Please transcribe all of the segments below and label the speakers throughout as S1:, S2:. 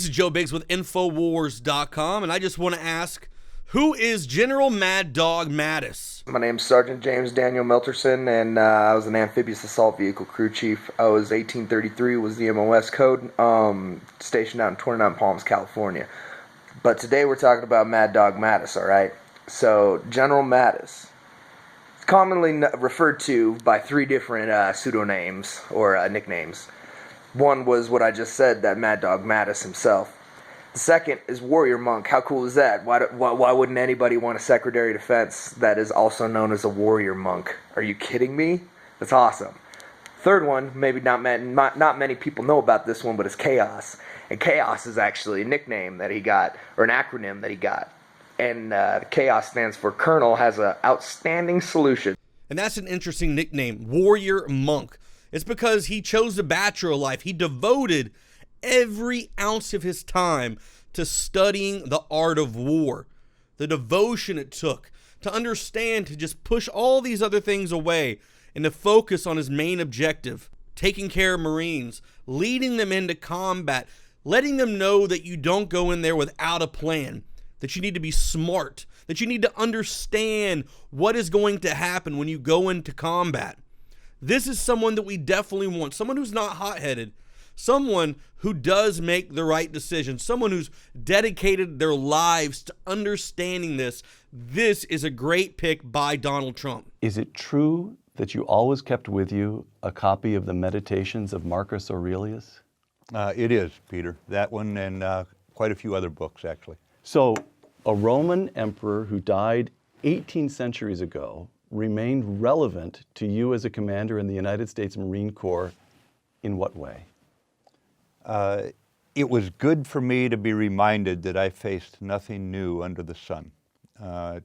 S1: This is Joe Biggs with Infowars.com, and I just want to ask, who is General Mad Dog Mattis?
S2: My name's Sergeant James Daniel Melterson, and I was an amphibious assault vehicle crew chief. I was 1833, was the MOS code, stationed out in 29 Palms, California. But today we're talking about Mad Dog Mattis, all right? So, General Mattis, commonly referred to by three different pseudonames or nicknames. One was what I just said, that Mad Dog Mattis himself. The second is Warrior Monk. How cool is that? Why wouldn't anybody want a Secretary of Defense that is also known as a Warrior Monk? Are you kidding me? That's awesome. Third one, maybe not many people know about this one, but it's Chaos. And Chaos is actually a nickname that he got, or an acronym that he got. And Chaos stands for Colonel has an outstanding solution.
S1: And that's an interesting nickname, Warrior Monk. It's because he chose the bachelor life. He devoted every ounce of his time to studying the art of war. The devotion it took to understand, to just push all these other things away and to focus on his main objective, taking care of Marines, leading them into combat, letting them know that you don't go in there without a plan, that you need to be smart, that you need to understand what is going to happen when you go into combat. This is someone that we definitely want, someone who's not hot-headed, someone who does make the right decision, someone who's dedicated their lives to understanding this. This is a great pick by Donald Trump.
S3: Is it true that you always kept with you a copy of the Meditations of Marcus Aurelius?
S4: It is, Peter. That one and quite a few other books, actually.
S3: So, a Roman emperor who died 18 centuries ago remained relevant to you as a commander in the United States Marine Corps in what way?
S4: It was good for me to be reminded that I faced nothing new under the sun.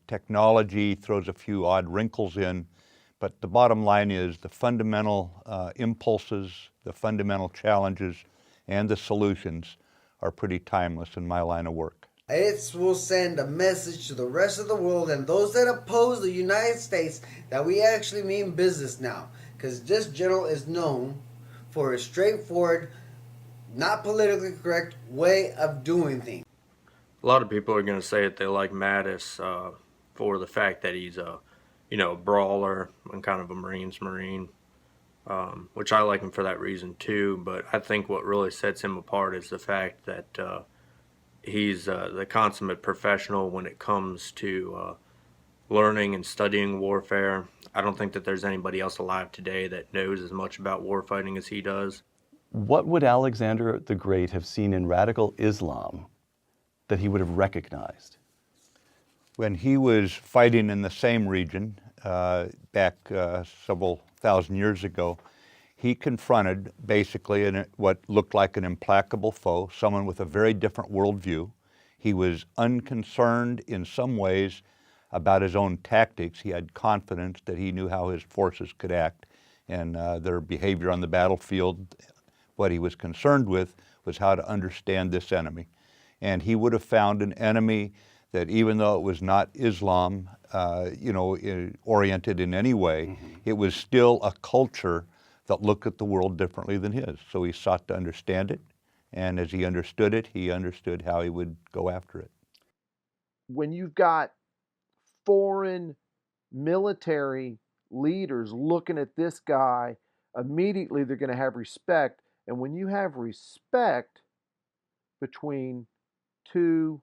S4: Technology throws a few odd wrinkles in, but the bottom line is the fundamental impulses, the fundamental challenges, and the solutions are pretty timeless in my line of work.
S5: It will send a message to the rest of the world and those that oppose the United States that we actually mean business now. Because this general is known for a straightforward, not politically correct way of doing things.
S6: A lot of people are going to say that they like Mattis for the fact that he's a, brawler and kind of a Marine's Marine, which I like him for that reason too. But I think what really sets him apart is the fact that he's the consummate professional when it comes to learning and studying warfare. I don't think that there's anybody else alive today that knows as much about warfighting as he does.
S3: What would Alexander the Great have seen in radical Islam that he would have recognized?
S4: When he was fighting in the same region back several thousand years ago, he confronted basically what looked like an implacable foe, someone with a very different worldview. He was unconcerned in some ways about his own tactics. He had confidence that he knew how his forces could act and their behavior on the battlefield. What he was concerned with was how to understand this enemy. And he would have found an enemy that, even though it was not Islam, oriented in any way, it was still a culture that looked at the world differently than his. So he sought to understand it, and as he understood it, he understood how he would go after it.
S7: When you've got foreign military leaders looking at this guy, immediately they're going to have respect. And when you have respect between two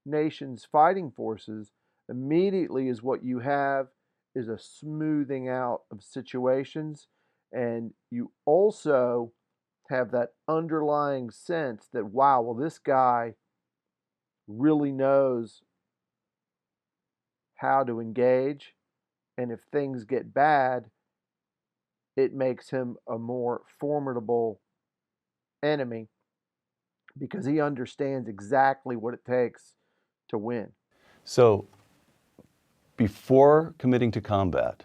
S7: nations' fighting forces, immediately is what you have is a smoothing out of situations. And you also have that underlying sense that, wow, well, this guy really knows how to engage. And if things get bad, it makes him a more formidable enemy because he understands exactly what it takes to win.
S3: So, before committing to combat,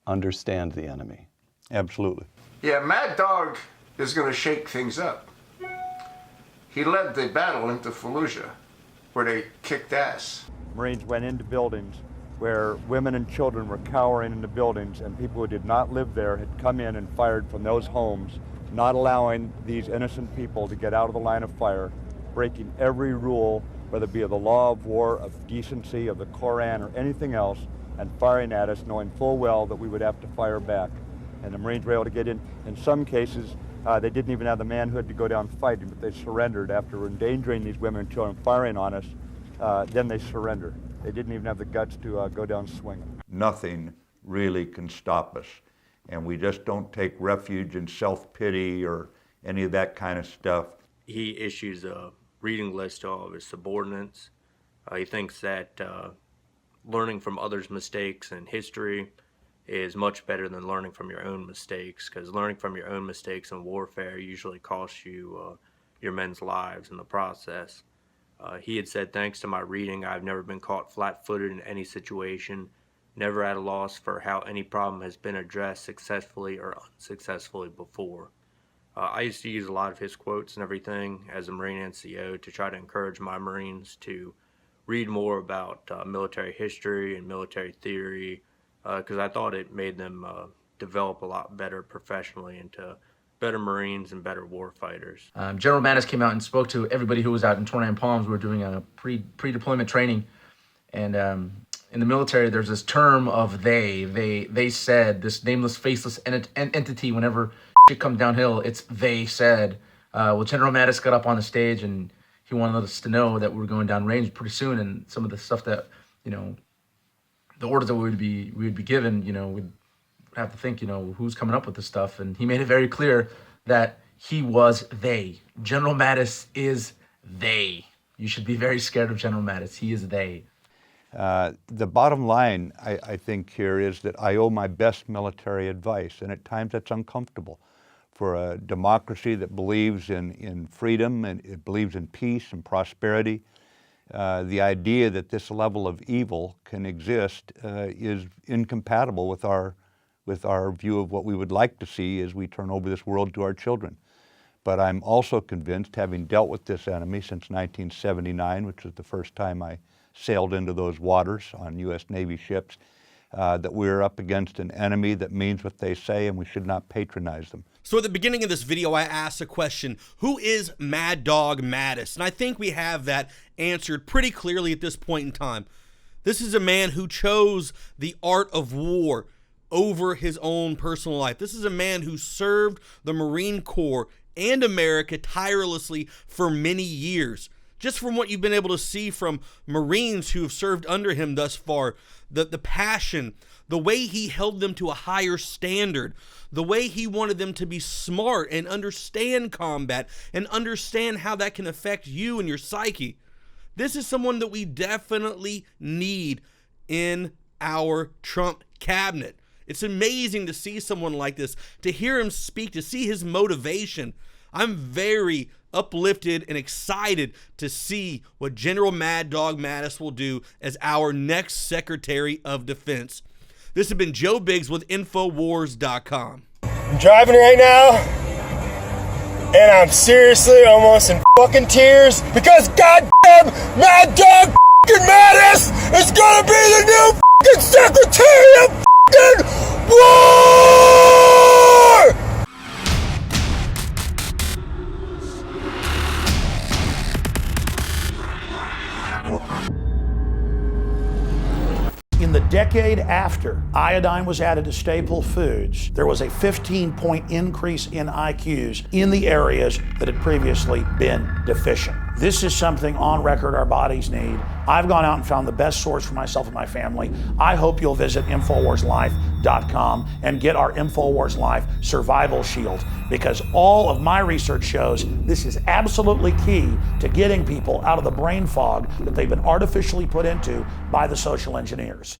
S3: understand the enemy.
S4: Absolutely.
S8: Yeah, Mad Dog is going to shake things up. He led the battle into Fallujah, where they kicked ass.
S4: Marines went into buildings where women and children were cowering in the buildings, and people who did not live there had come in and fired from those homes, not allowing these innocent people to get out of the line of fire. breaking every rule, whether it be of the law of war, of decency, of the Koran, or anything else, and firing at us, knowing full well that we would have to fire back. And the Marines were able to get in. In some cases, they didn't even have the manhood to go down fighting, but they surrendered after endangering these women and children, firing on us. Then they surrendered. They didn't even have the guts to go down swinging. Nothing really can stop us, and we just don't take refuge in self-pity or any of that kind of stuff.
S6: He issues a reading list to all of his subordinates. He thinks that learning from others' mistakes in history is much better than learning from your own mistakes, because learning from your own mistakes in warfare usually costs you your men's lives in the process. He had said, thanks to my reading, I've never been caught flat-footed in any situation, never at a loss for how any problem has been addressed successfully or unsuccessfully before. I used to use a lot of his quotes and everything as a Marine NCO to try to encourage my Marines to read more about military history and military theory, because I thought it made them develop a lot better professionally into better Marines and better war fighters.
S9: General Mattis came out and spoke to everybody who was out in 29 Palms. We were doing a pre-deployment training, and in the military there's this term of they said, this nameless, faceless entity. Whenever shit comes downhill, it's they said. Well, General Mattis got up on the stage and he wanted us to know that we were going down range pretty soon, and some of the stuff that, the orders that we would be given, we'd have to think, who's coming up with this stuff. And he made it very clear that he was they. General Mattis is they. You should be very scared of General Mattis. He is they.
S4: The bottom line, I think, here is that I owe my best military advice, and at times that's uncomfortable. For a democracy that believes in freedom and it believes in peace and prosperity, the idea that this level of evil can exist is incompatible with our view of what we would like to see as we turn over this world to our children. But I'm also convinced, having dealt with this enemy since 1979, which was the first time I sailed into those waters on U.S. Navy ships, that we're up against an enemy that means what they say, and we should not patronize them.
S1: So at the beginning of this video, I asked a question, who is Mad Dog Mattis? And I think we have that answered pretty clearly at this point in time. This is a man who chose the art of war over his own personal life. This is a man who served the Marine Corps and America tirelessly for many years. Just from what you've been able to see from Marines who have served under him thus far, the passion, the way he held them to a higher standard, the way he wanted them to be smart and understand combat and understand how that can affect you and your psyche. This is someone that we definitely need in our Trump cabinet. It's amazing to see someone like this, to hear him speak, to see his motivation. I'm very uplifted and excited to see what General Mad Dog Mattis will do as our next Secretary of Defense. This has been Joe Biggs with Infowars.com.
S10: I'm driving right now, and I'm seriously almost in fucking tears because goddamn Mad Dog Mattis is gonna be the new fucking Secretary of fucking War!
S11: In the decade after iodine was added to staple foods, there was a 15-point increase in IQs in the areas that had previously been deficient. This is something on record our bodies need. I've gone out and found the best source for myself and my family. I hope you'll visit InfoWarsLife.com and get our InfoWars Life Survival Shield, because all of my research shows this is absolutely key to getting people out of the brain fog that they've been artificially put into by the social engineers.